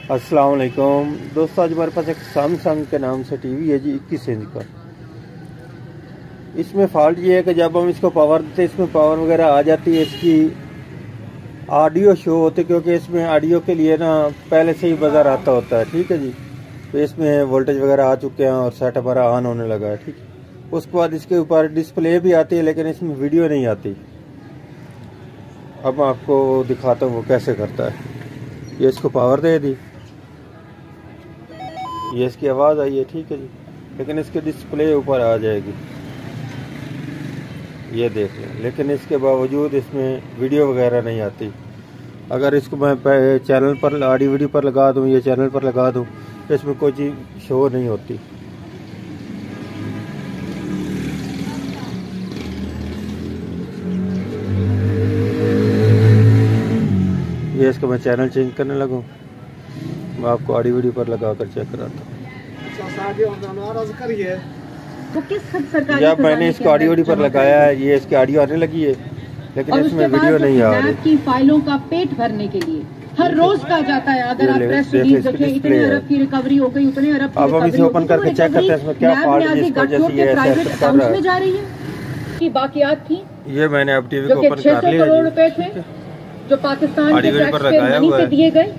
अस्सलाम वालेकुम दोस्तों, आज हमारे पास एक सैमसंग के नाम से टीवी है जी 21 इंच का। इसमें फॉल्ट ये है कि जब हम इसको पावर देते हैं इसमें पावर वगैरह आ जाती है, इसकी ऑडियो शो होती है क्योंकि इसमें ऑडियो के लिए ना पहले से ही बजर आता होता है। ठीक है जी, तो इसमें वोल्टेज वगैरह आ चुके हैं और सेट हमारा ऑन होने लगा है। ठीक है, उसके बाद इसके ऊपर डिस्प्ले भी आती है लेकिन इसमें वीडियो नहीं आती। अब मैं आपको दिखाता हूँ वो कैसे करता है। ये इसको पावर दे दी, ये इसकी आवाज़ आई है। ठीक है जी, लेकिन इसके डिस्प्ले ऊपर आ जाएगी, ये देख लें, लेकिन इसके बावजूद इसमें वीडियो वगैरह नहीं आती। अगर इसको मैं चैनल पर ऑडियो वीडियो पर लगा दूं, ये चैनल पर लगा दूं, तो इसमें कोई चीज़ शो नहीं होती। ये इसको मैं चैनल चेंज करने लगूं, मैं आपको ऑडियो वीडियो पर लगा कर चेक कराता हूँ। जब मैंने इसको ऑडियो वीडियो पर लगाया है, ये इसकी ऑडियो आने लगी है लेकिन इसमें वीडियो नहीं आ रही। की फाइलों का पेट भरने के लिए हर रोज का जाता है। अगर आप प्रेस रिलीज देखें, इतने अरब की रिकवरी हो गई, उतने अरब की अब हम इसे ओपन करके चेक करते हैं इसमें क्या फॉल्ट है जिसकी वजह से ये ऐसा कर रहा है। जा रही है कि बाकियात थी, ये मैंने अब टीवी को ओपन कर लिया। 600 करोड़ रुपए थे जो पाकिस्तान के टैक्स पे मनी से दिए गए,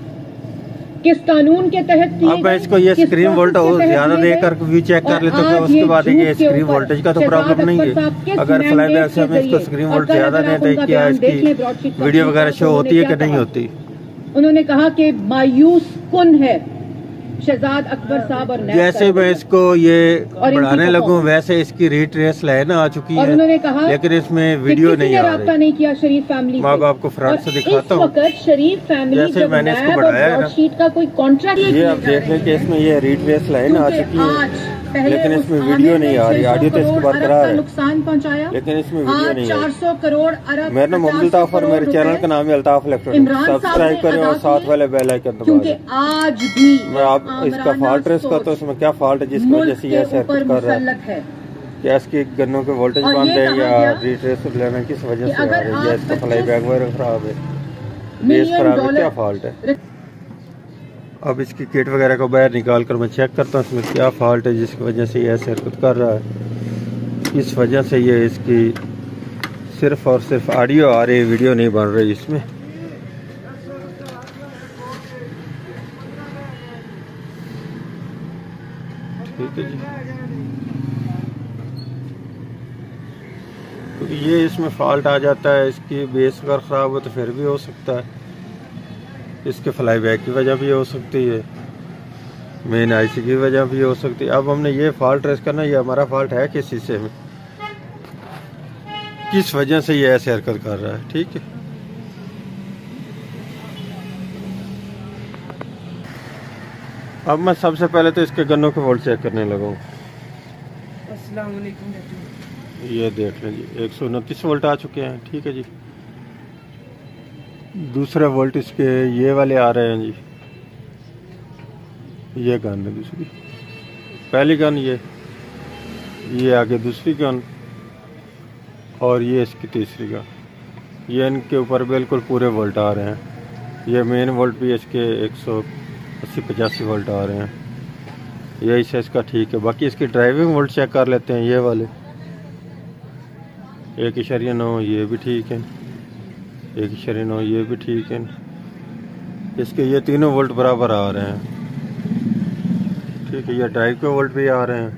किस कानून के तहत दिए अब मैं इसको ये स्क्रीन वोल्टेज ज्यादा देकर भी चेक कर लेता हूँ, उसके बाद ये स्क्रीन वोल्टेज का तो प्रॉब्लम नहीं है। अगर फ्लाई बैक से हमें इसको स्क्रीन वोल्टेज ज्यादा नहीं तो क्या इसकी वीडियो वगैरह शो होती है कि नहीं होती। उन्होंने कहा कि मायूस कुन है शहजाद अकबर साहब और जैसे मैं इसको ये बढ़ाने लगूं वैसे इसकी रिट्रेस लाइन आ चुकी है, उन्होंने कहा लेकिन इसमें वीडियो नहीं आ रही। नहीं किया शरीफ फैमिली माँ बाप को फ्रंट से दिखाता हूँ। शरीफ फैमिली जैसे मैंने इसको बढ़ाया है ना, शीट का कोई कॉन्ट्रैक्ट, ये आप देख लें कि इसमें ये रिट्रेस लाइन आ चुकी है लेकिन इसमें वीडियो नहीं आ रही। ऑडियो तो इसके बरकरार है, नुकसान पहुंचाया लेकिन इसमें वीडियो नहीं है। 400 करोड़ अरब। मेरा नाम मोहम्मद अल्ताफ और मेरे चैनल का नाम है अल्ताफ इलेक्ट्रॉनिक्स। सब्सक्राइब करें और साथ वाले बेल आइकन दबाएं। क्योंकि आज भी मैं आप इसका फॉल्ट ट्रेस करता हूँ, इसमें क्या फॉल्ट है जिसकी वजह से ये ऐसा कर रहा है। क्या इसकी गन्नों के वोल्टेज बंद है या रिट्रेस लेना किस वजह से आ रही है, या इसका फ्लाई बैक वगैरह खराब है, बेस खराब है, क्या फॉल्ट है। अब इसकी किट वगैरह को बाहर निकाल कर मैं चेक करता हूँ इसमें क्या फॉल्ट है जिसकी वजह से ये ऐसे हरकत कर रहा है। इस वजह से ये इसकी सिर्फ और सिर्फ ऑडियो आ रही है, वीडियो नहीं बन रही इसमें। ठीक है जी, तो ये इसमें फॉल्ट आ जाता है। इसकी बेस अगर ख़राब हो तो फिर भी हो सकता है, इसके फ्लाई बैक की वजह भी हो सकती है, मेन आईसी की वजह भी हो सकती है। अब हमने ये फॉल्ट ट्रेस करना, ये हमारा फॉल्ट है किस हिस्से में, किस वजह से ये ऐसे हरकत कर रहा है। ठीक है, अब मैं सबसे पहले तो इसके गन्नों के वोल्ट चेक करने लगा हूँ। ये देख लें जी 129 वोल्ट आ चुके हैं। ठीक है जी, दूसरे वोल्ट इसके ये वाले आ रहे हैं जी। ये गन है दूसरी, पहली गन ये आगे दूसरी गन और ये इसकी तीसरी गन। ये इनके ऊपर बिल्कुल पूरे वोल्ट आ रहे हैं। ये मेन वोल्ट भी इसके 180-85 वोल्ट आ रहे हैं। यही से इसका ठीक है। बाकी इसकी ड्राइविंग वोल्ट चेक कर लेते हैं। ये वाले 1.9 ये भी ठीक है, 1.9 ये भी ठीक है। इसके ये तीनों वोल्ट बराबर आ रहे हैं। ठीक है, ये ड्राइव के वोल्ट भी आ रहे हैं।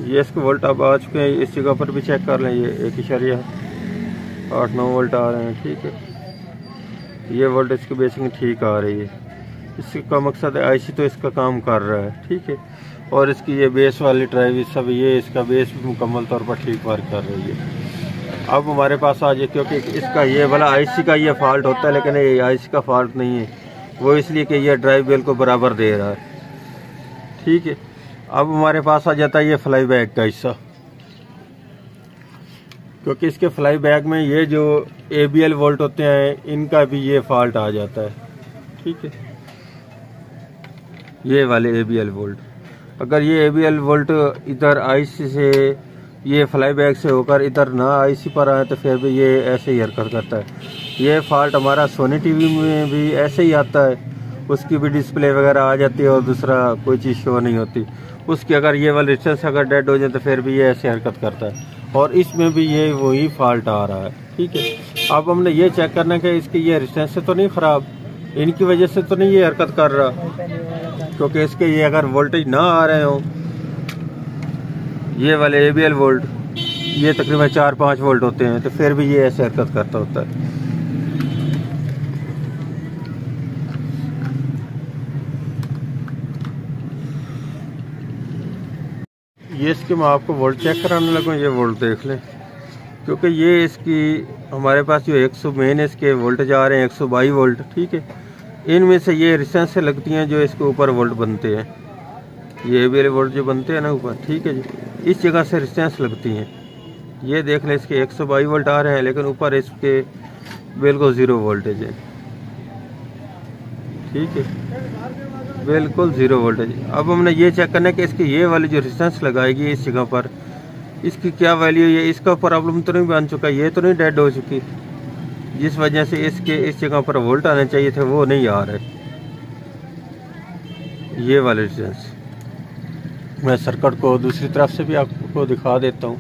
ये इसके वोल्ट अब आ चुके हैं, इस जगह पर भी चेक कर लें। ये 1.8-9 वोल्ट आ रहे हैं। ठीक है, ये वोल्ट इसकी बेसिक ठीक आ रही है। इसका मकसद है आईसी तो इसका काम कर रहा है। ठीक है, और इसकी ये बेस वाली ड्राइव सब ये इसका बेस भी मुकम्मल तौर पर ठीक वर्क कर रही है। अब हमारे पास आ जाए, क्योंकि इसका ये वाला आईसी का ये फॉल्ट होता है लेकिन ये आईसी का फॉल्ट नहीं है, वो इसलिए कि ये ड्राइव बिल्कुल बराबर दे रहा है। ठीक है, अब हमारे पास आ जाता है ये फ्लाई बैक का हिस्सा, क्योंकि इसके फ्लाई बैक में ये जो ABL वोल्ट होते हैं इनका भी ये फॉल्ट आ जाता है। ठीक है, ये वाले ABL वोल्ट, अगर ये ABL वोल्ट इधर आईसी से ये फ्लाई बैक से होकर इधर ना आईसी पर आए तो फिर भी ये ऐसे ही हरकत करता है। ये फॉल्ट हमारा सोनी टीवी में भी ऐसे ही आता है, उसकी भी डिस्प्ले वगैरह आ जाती है और दूसरा कोई चीज़ शो नहीं होती उसकी। अगर ये वाला रेजिस्टेंस अगर डेड हो जाए तो फिर भी ये ऐसे हरकत करता है, और इसमें भी ये वही फॉल्ट आ रहा है। ठीक है, अब हमने ये चेक करना है कि इसकी ये रेजिस्टेंस से तो नहीं ख़राब, इनकी वजह से तो नहीं ये हरकत कर रहा, क्योंकि इसके ये अगर वोल्टेज ना आ रहे हों, ये वाले ABL वोल्ट ये तकरीबन 4-5 वोल्ट होते हैं, तो फिर भी ये ऐसे हरकत करता होता है। ये इसके मैं आपको वोल्ट चेक कराने लगूँ, ये वोल्ट देख लें, क्योंकि ये इसकी हमारे पास जो 100 मेन इसके वोल्टेज आ रहे हैं 122 वोल्ट। ठीक है, इनमें से ये रेजिस्टेंस से लगती हैं जो इसके ऊपर वोल्ट बनते हैं, ये ABL वोल्ट जो बनते हैं ना ऊपर। ठीक है जी, इस जगह से रेजिस्टेंस लगती हैं। ये देख लें, इसके 122 वोल्ट आ रहे हैं, लेकिन ऊपर इसके बिल्कुल 0 वोल्टेज है। ठीक है, बिल्कुल 0 वोल्टेज। अब हमने ये चेक करना है कि इसकी ये वाली जो रेजिस्टेंस लगाएगी इस जगह पर, इसकी क्या वैल्यू है, इसका प्रॉब्लम तो नहीं बन चुका, ये तो नहीं डेड हो चुकी, जिस वजह से इसके इस जगह पर वोल्ट आने चाहिए थे वो नहीं आ रहे। ये वाले रेजिस्टेंस मैं सर्किट को दूसरी तरफ से भी आपको दिखा देता हूँ।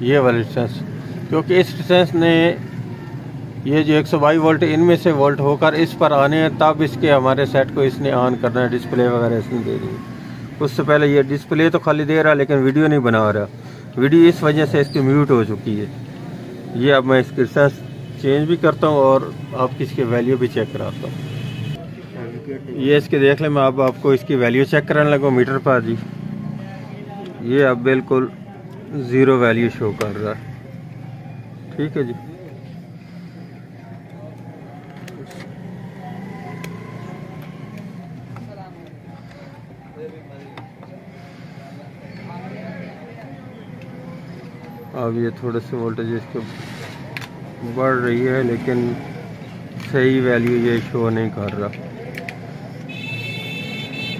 ये वाले रेजिस्टेंस, क्योंकि इस रेजिस्टेंस ने ये जो 122 वोल्ट इनमें से वोल्ट होकर इस पर आने हैं, तब इसके हमारे सेट को इसने ऑन करना है, डिस्प्ले वगैरह इसने दे दी। उससे पहले ये डिस्प्ले तो खाली दे रहा लेकिन वीडियो नहीं बना रहा, वीडियो इस वजह से इसकी म्यूट हो चुकी है। ये अब मैं इसकी रेजिस्टेंस चेंज भी करता हूँ और आपकी इसकी वैल्यू भी चेक कराता हूँ। ये इसके देख लें, मैं अब आपको इसकी वैल्यू चेक कराने लगा मीटर पर जी। ये अब बिल्कुल 0 वैल्यू शो कर रहा है। ठीक है जी, अब ये थोड़े से वोल्टेज इसके बढ़ रही है, लेकिन सही वैल्यू ये शो नहीं कर रहा,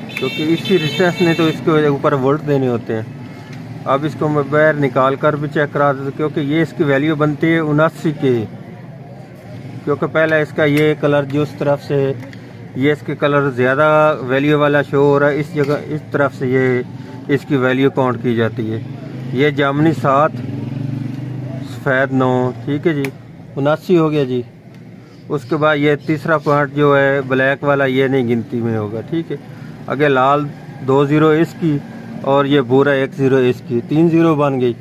क्योंकि इसी रेजिस्टेंस ने तो इसके ऊपर वोल्ट देने होते हैं। अब इसको मैं बाहर निकाल कर भी चेक करा देता, क्योंकि ये इसकी वैल्यू बनती है 79 के, क्योंकि पहले इसका ये कलर जो उस तरफ से ये इसके कलर ज़्यादा वैल्यू वाला शो हो रहा है, इस जगह इस तरफ से ये इसकी वैल्यू काउंट की जाती है। ये जामनी 7 सफ़ेद 9। ठीक है जी, 79 हो गया जी। उसके बाद ये तीसरा पॉइंट जो है ब्लैक वाला, ये नहीं गिनती में होगा। ठीक है, आगे लाल 2 0 इसकी और ये भूरा 1 0 इसकी, 3 0 बन गई।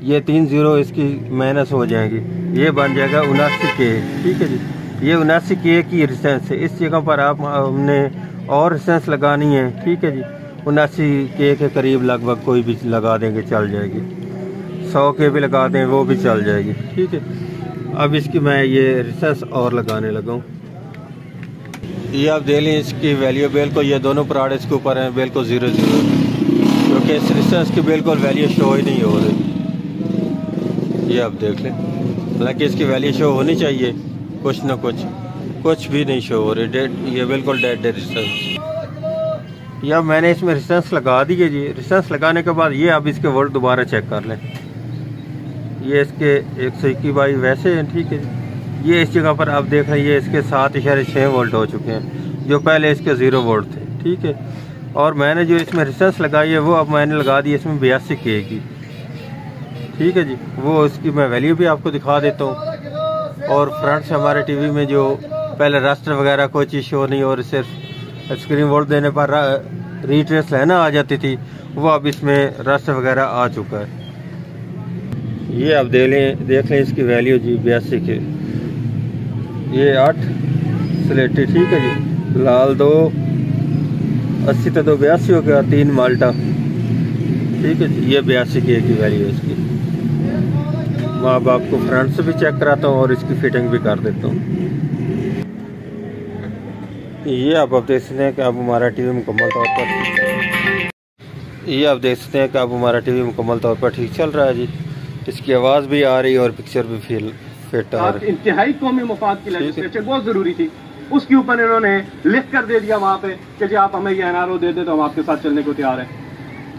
ये 3 0 इसकी माइनस हो जाएंगी, ये बन जाएगा 79 के। ठीक है जी, ये 79 के की रेजिस्टेंस है। इस जगह पर आप हमने और रेजिस्टेंस लगानी है। ठीक है जी, 79 के करीब लगभग कोई भी लगा देंगे चल जाएगी, 100 के भी लगा दें वो भी चल जाएगी। ठीक है, अब इसकी मैं ये रेजिस्टेंस और लगाने लगा हूँ। ये आप देख लें, इसकी वैल्यू बिल्कुल ये दोनों पराड़ इसके ऊपर हैं बिल्कुल 0 0, क्योंकि इस रेजिस्टेंस की बिल्कुल वैल्यू शो ही नहीं हो रही। ये आप देख लें, हालांकि इसकी वैल्यू शो होनी चाहिए, कुछ ना कुछ भी नहीं शो हो रही, डेड, ये बिल्कुल डेड रेजिस्टेंस। ये अब मैंने इसमें रेजिस्टेंस लगा दी है जी। रेजिस्टेंस लगाने के बाद ये अब इसके वोल्ट दोबारा चेक कर लें। ये इसके 121 वैसे हैं। ठीक है, ये इस जगह पर आप देख रहे हैं, ये इसके 7.6 वोल्ट हो चुके हैं, जो पहले इसके 0 वोल्ट थे। ठीक है, और मैंने जो इसमें रेजिस्टेंस लगाई है वो अब मैंने लगा दी इसमें 82 के की। ठीक है जी, वो इसकी मैं वैल्यू भी आपको दिखा देता हूँ। और फ्रंट से हमारे टीवी में जो पहले रास्टर वगैरह कोई चीज़ शो नहीं और सिर्फ स्क्रीन वोल्ट देने पर रीट्रेस लेना आ जाती थी, वो अब इसमें रास्टर वगैरह आ चुका है। ये आप देख लें इसकी वैल्यू जी 82 के। ये 8 स्लेटी। ठीक है जी, लाल 2 80 तो 82 हो गया, 3 माल्टा। ठीक है जी, ये 82 के की वैल्यू है इसकी। मैं अब आपको फ्रंट से भी चेक कराता हूँ और इसकी फिटिंग भी कर देता हूँ। ये आप देख सकते हैं कि अब हमारा टीवी मुकम्मल तौर पर ठीक चल रहा है जी। इसकी आवाज़ भी आ रही है और पिक्चर भी फिट आ रही है। इंतहाई कौमी मुफाद की लेजिस्लेशन बहुत ज़रूरी थी, उसके ऊपर इन्होंने लिख कर दे दिया वहाँ पे कि जी आप हमें ये NRO दे दे तो हम आपके साथ चलने को तैयार हैं।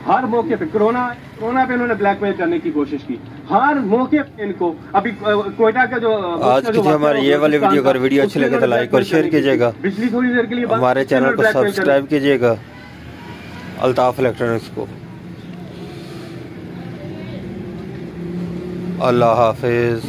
हर मौके पे कोरोना पे इन्होंने ब्लैकमेल करने की कोशिश की, हर मौके पे इनको। अभी कोयटा का जो आज की हमारी ये वाली वीडियो, अगर वीडियो अच्छी लगे तो लाइक और शेयर कीजिएगा, पिछली थोड़ी देर के लिए हमारे चैनल को सब्सक्राइब कीजिएगा अल्ताफ इलेक्ट्रॉनिक्स को। अल्लाह हाफिज।